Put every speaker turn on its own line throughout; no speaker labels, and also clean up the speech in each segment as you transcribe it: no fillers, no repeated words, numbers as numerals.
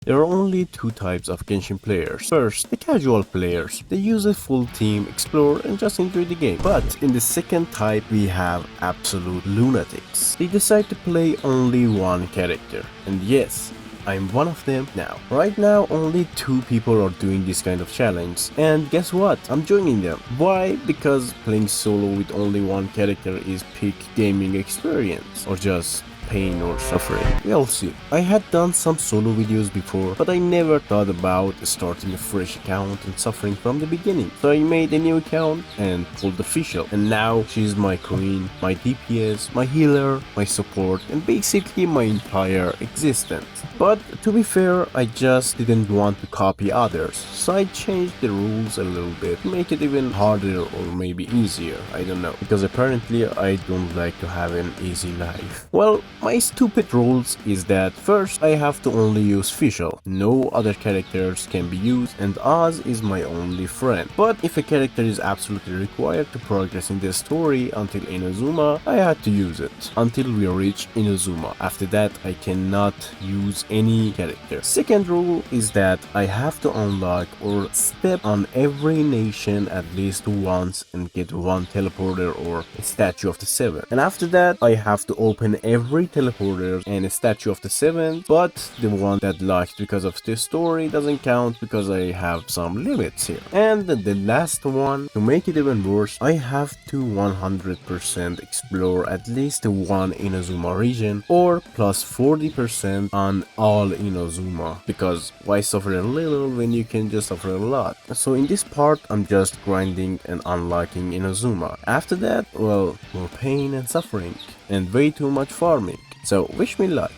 There are only two types of Genshin players. First, the casual players. They use a full team, explore and just enjoy the game. But in the second type, we have absolute lunatics. They decide to play only one character. And yes, I'm one of them now. Right now, only 2 people are doing this kind of challenge. And guess what? I'm joining them. Why? Because playing solo with only one character is peak gaming experience. Or just pain or suffering. We'll see. I had done some solo videos before, but I never thought about starting a fresh account and suffering from the beginning. So I made a new account and pulled the Fischl. And now she's my queen, my DPS, my healer, my support, and basically my entire existence. But to be fair, I just didn't want to copy others, so I changed the rules a little bit to make it even harder or maybe easier, I don't know, because apparently I don't like to have an easy life. Well, my stupid rules is that first I have to only use Fischl, no other characters can be used, and Oz is my only friend. But if a character is absolutely required to progress in the story until Inazuma, I had to use it until we reach Inazuma. After that I cannot use any character. Second rule is that I have to unlock or step on every nation at least once and get one teleporter or a statue of the 7. And after that I have to open every teleporter and a statue of the 7, but the one that locked because of the story doesn't count because I have some limits here. And the last one, to make it even worse, I have to 100% explore at least one Inazuma region or plus 40% on all Inazuma, because why suffer a little when you can just suffer a lot? So in this part I'm just grinding and unlocking Inazuma. After that, well, more pain and suffering and way too much farming. So wish me luck.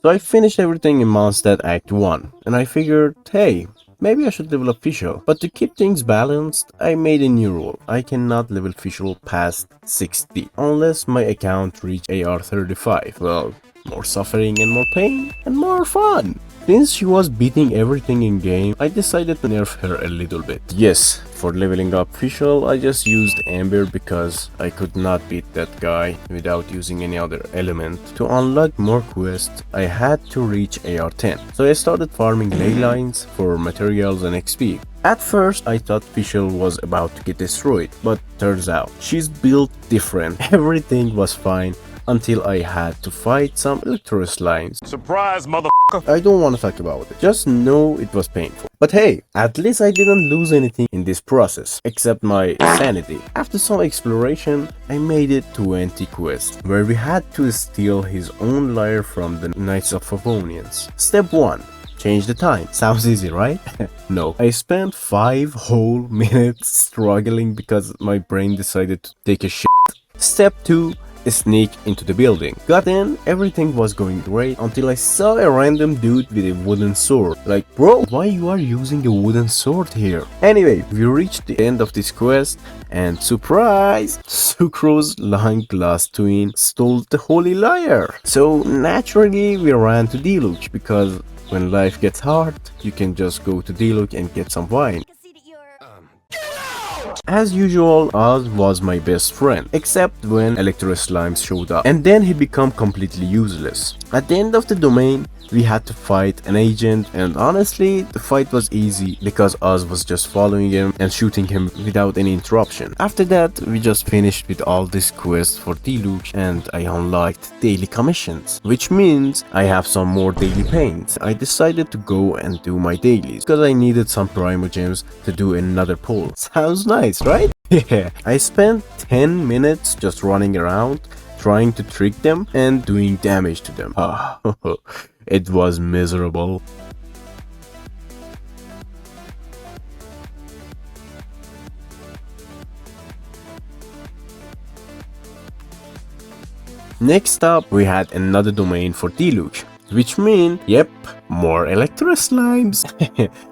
So I finished everything in Mondstadt Act 1 and I figured, hey, maybe I should level up Fischl. But to keep things balanced, I made a new rule. I cannot level Fischl past 60 unless my account reach AR 35. Well, more suffering and more pain and more fun. Since she was beating everything in game, I decided to nerf her a little bit. Yes, for leveling up Fischl, I just used Amber because I could not beat that guy without using any other element. To unlock more quests, I had to reach AR 10. So I started farming ley lines for materials and XP. At first, I thought Fischl was about to get destroyed, but turns out she's built different. Everything was fine until I had to fight some electro slimes.
Surprise, mother.
I don't want to talk about it, just know it was painful. But hey, at least I didn't lose anything in this process, except my sanity. After some exploration, I made it to Anti-Quest, where we had to steal his own lyre from the Knights of Favonians. Step 1. Change the time. Sounds easy, right? No. I spent 5 whole minutes struggling because my brain decided to take a shit. Step 2. Sneak into the building. Got in, everything was going great until I saw a random dude with a wooden sword. Like, bro, why you are using a wooden sword here? Anyway, we reached the end of this quest and surprise! Sucro's long-lost twin stole the holy lyre. So naturally we ran to Diluc because when life gets hard, you can just go to Diluc and get some wine. As usual, Oz was my best friend, except when Electro Slimes showed up, and then he became completely useless. At the end of the domain, we had to fight an agent, and honestly, the fight was easy because Oz was just following him and shooting him without any interruption. After that, we just finished with all these quests for Diluc and I unlocked daily commissions, which means I have some more daily paints. I decided to go and do my dailies because I needed some Primo Gems to do another pull. Sounds nice, right? Yeah, I spent 10 minutes just running around, trying to trick them and doing damage to them. It was miserable. Next up, we had another domain for Diluc, which mean, yep, more Electro Slimes.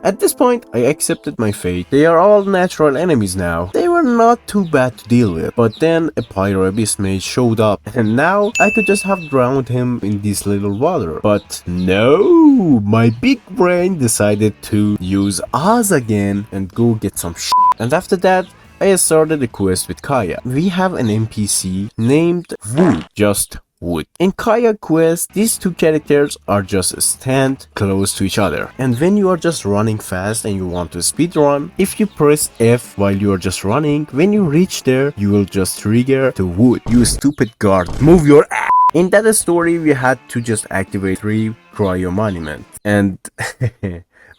At this point, I accepted my fate. They are all natural enemies now. They were not too bad to deal with. But then a Pyro Abyss Mage showed up, and now I could just have drowned him in this little water. But no, my big brain decided to use Oz again and go get some shit. And after that, I started a quest with Kaya. We have an NPC named Wu, just Wood. In Kayak Quest, these two characters are just stand close to each other. And when you are just running fast and you want to speedrun, if you press F while you are just running, when you reach there, you will just trigger the wood. You stupid guard, move your ass! In that story, we had to just activate 3 cryo monuments. And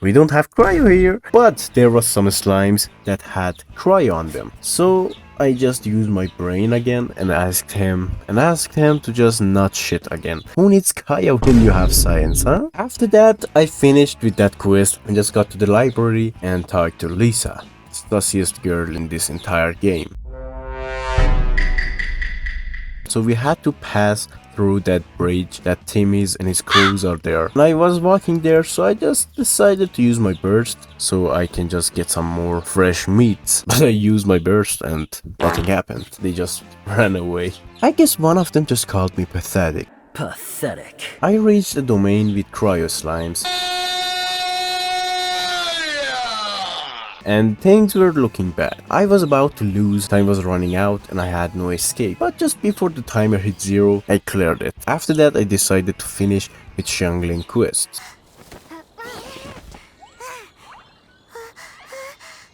we don't have cryo here, but there was some slimes that had cryo on them. So I just used my brain again and asked him to just not shit again. Who needs cryo when you have science, huh? After that, I finished with that quest and just got to the library and talked to Lisa, sussiest girl in this entire game. So we had to pass through that bridge that Timmy's and his crews are there. And I was walking there, so I just decided to use my burst so I can just get some more fresh meats. But I used my burst and nothing happened. They just ran away. I guess one of them just called me pathetic.
Pathetic.
I reached the domain with cryo slimes. And things were looking bad. I was about to lose, time was running out and I had no escape. But just before the timer hit 0, I cleared it. After that I decided to finish with Xiangling quests.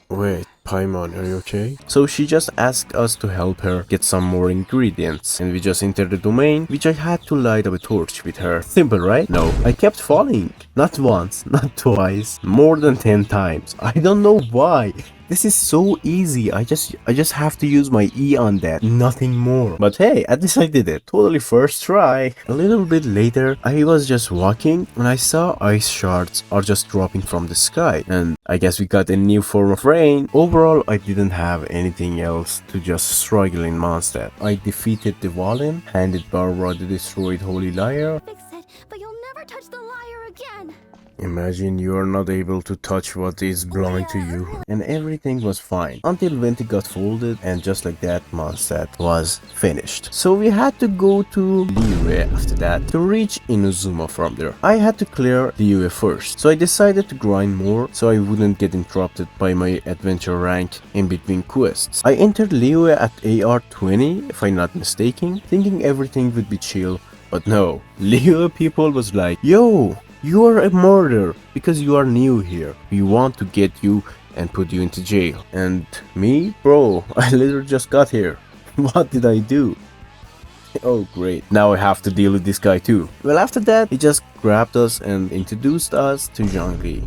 Wait, Paimon, are you okay? So she just asked us to help her get some more ingredients, and we just entered the domain, which I had to light up a torch with her. Simple, right? No, I kept falling. Not once, not twice, more than 10 times. I don't know why. This is so easy. I just have to use my E on that, nothing more. But hey, at least I did it. Totally first try. A little bit later, I was just walking and I saw ice shards are just dropping from the sky. And I guess we got a new form of rain. Overall, I didn't have anything else to just struggle in Mondstadt. I defeated the Valen, handed Barbara the destroyed Holy Lyre.
Fix it, but you'll never touch the lyre again.
Imagine you are not able to touch what is belonging to you. And everything was fine until Venti got folded, and just like that, Mondstadt was finished. So we had to go to Liyue after that to reach Inazuma from there. I had to clear Liyue first, so I decided to grind more so I wouldn't get interrupted by my adventure rank in between quests. I entered Liyue at AR 20 if I'm not mistaken, thinking everything would be chill, but no. Liyue people was like, yo, you are a murderer because you are new here. We want to get you and put you into jail. And me? Bro, I literally just got here. What did I do? Oh great, now I have to deal with this guy too. Well, after that, he just grabbed us and introduced us to Zhongli.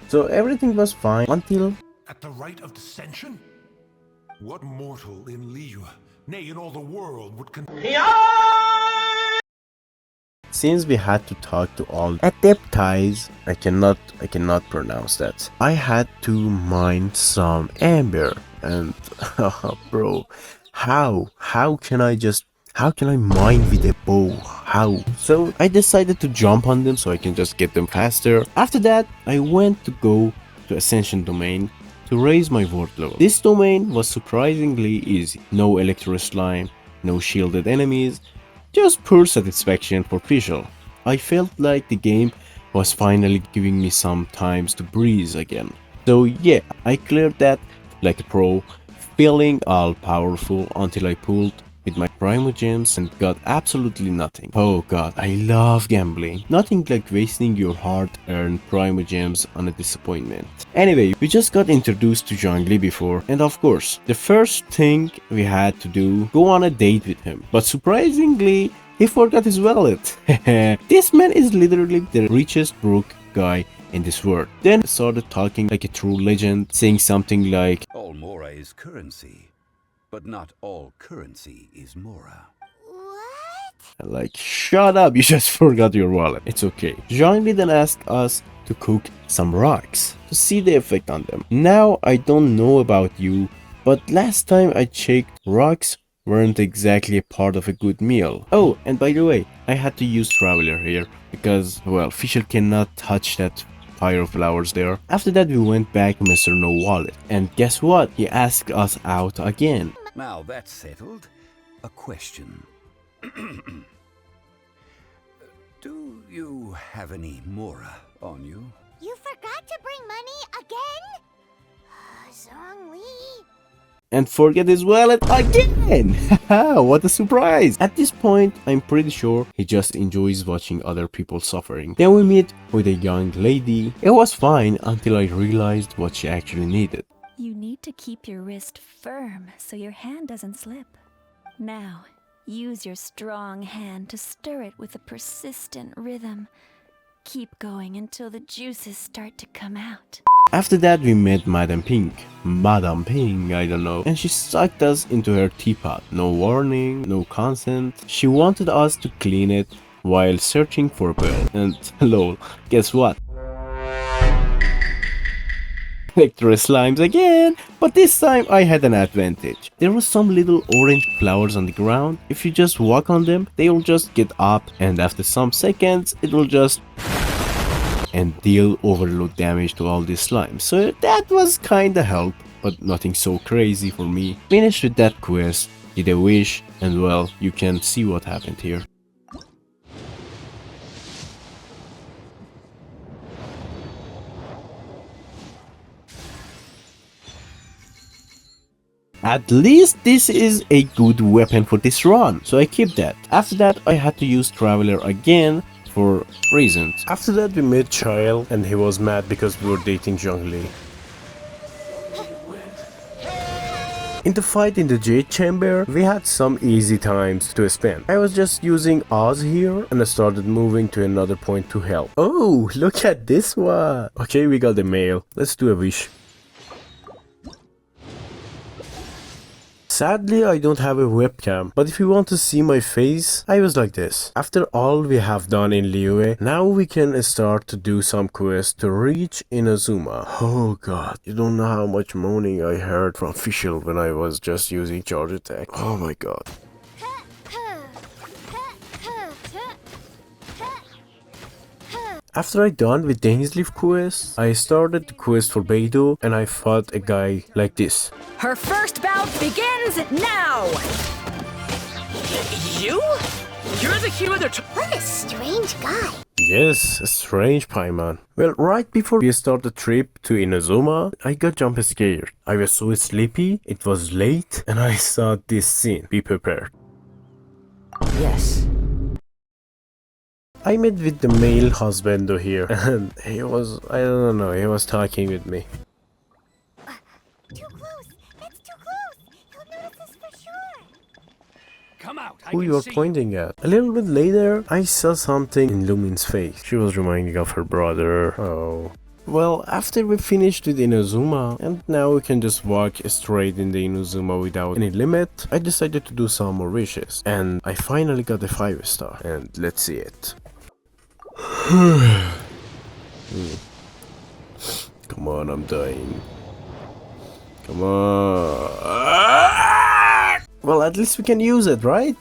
So everything was fine until...
At the rite of dissension? What mortal in Liyue, nay in all the world, would
Since we had to talk to all adeptize, I cannot pronounce that. I had to mine some amber and bro, how can I mine with a bow? How? So I decided to jump on them so I can just get them faster. After that, I went to go to Ascension domain to raise my ward level. This domain was surprisingly easy. No electro slime, no shielded enemies, just pure satisfaction for Fischl. I felt like the game was finally giving me some times to breathe again. So yeah, I cleared that like a pro, feeling all powerful until I pulled with my Primo Gems and got absolutely nothing. Oh god, I love gambling. Nothing like wasting your hard-earned Primo Gems on a disappointment. Anyway, we just got introduced to Zhongli before, and of course, the first thing we had to do, go on a date with him. But surprisingly, he forgot his wallet. This man is literally the richest broke guy in this world. Then started talking like a true legend, saying something like,
all Mora is currency, but not all currency is Mora.
What?
like, shut up, you just forgot your wallet. It's okay. Zhongli then asked us to cook some rocks to see the effect on them. Now, I don't know about you, but last time I checked, rocks weren't exactly a part of a good meal. Oh, and by the way, I had to use Traveler here because, well, Fischl cannot touch that fire of flowers there. After that, we went back to Mr. No Wallet, and guess what? He asked us out again.
Now that's settled. A question. Do you have any Mora on you?
You forgot to bring money again? Zhongli?
and forget his wallet again. Haha, what a surprise. At this point, I'm pretty sure he just enjoys watching other people suffering. Then we meet with a young lady. It was fine until I realized what she actually needed.
You need to keep your wrist firm so your hand doesn't slip. Now, use your strong hand to stir it with a persistent rhythm. Keep going until the juices start to come out.
After that, we met Madame Pink, I don't know, and she sucked us into her teapot. No warning, no consent. She wanted us to clean it while searching for a pearl. And lol, guess what? Electro slimes again, but this time I had an advantage. There were some little orange flowers on the ground. If you just walk on them, they will just get up, and after some seconds, it will just and deal overload damage to all these slimes. So that was kinda help, but nothing so crazy for me. Finished with that quest, did a wish, and well, you can see what happened here. At least this is a good weapon for this run, so I keep that. After that, I had to use Traveler again for reasons. After that, we met Child, and he was mad because we were dating Zhongli. In the fight in the Jade Chamber, we had some easy times to spend. I was just using Oz here, and I started moving to another point to help. Oh, look at this one! Okay, we got the mail. Let's do a wish. Sadly, I don't have a webcam, but if you want to see my face, I was like this. After all we have done in Liyue, now we can start to do some quests to reach Inazuma. Oh god, you don't know how much moaning I heard from Fischl when I was just using charge attack. Oh my god. After I done with Dainsleif quest, I started the quest for Beidou, and I fought a guy like this.
Her first bout begins now! You? You're the hero they're
What a strange guy.
Yes, a strange Paimon. Well, right before we start the trip to Inazuma, I got jump scared. I was so sleepy, it was late, and I saw this scene. Be prepared.
Yes.
I met with the male husband here, and he was, I don't know, he was talking with me.
Too close. That's too close. He'll notice us for sure.
Come out.
Who you are pointing at? A little bit later, I saw something in Lumin's face. She was reminding of her brother. Oh. Well, after we finished with Inazuma, and now we can just walk straight in the Inazuma without any limit, I decided to do some more wishes. And I finally got a 5-star. And let's see it. Come on, I'm dying. Come on. Well, at least we can use it, right?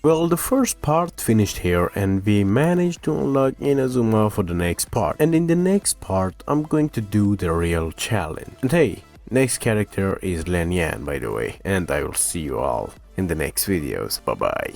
Well, the first part finished here, and we managed to unlock Inazuma for the next part. And in the next part, I'm going to do the real challenge. And hey, next character is Len Yan, by the way. And I will see you all in the next videos. Bye bye.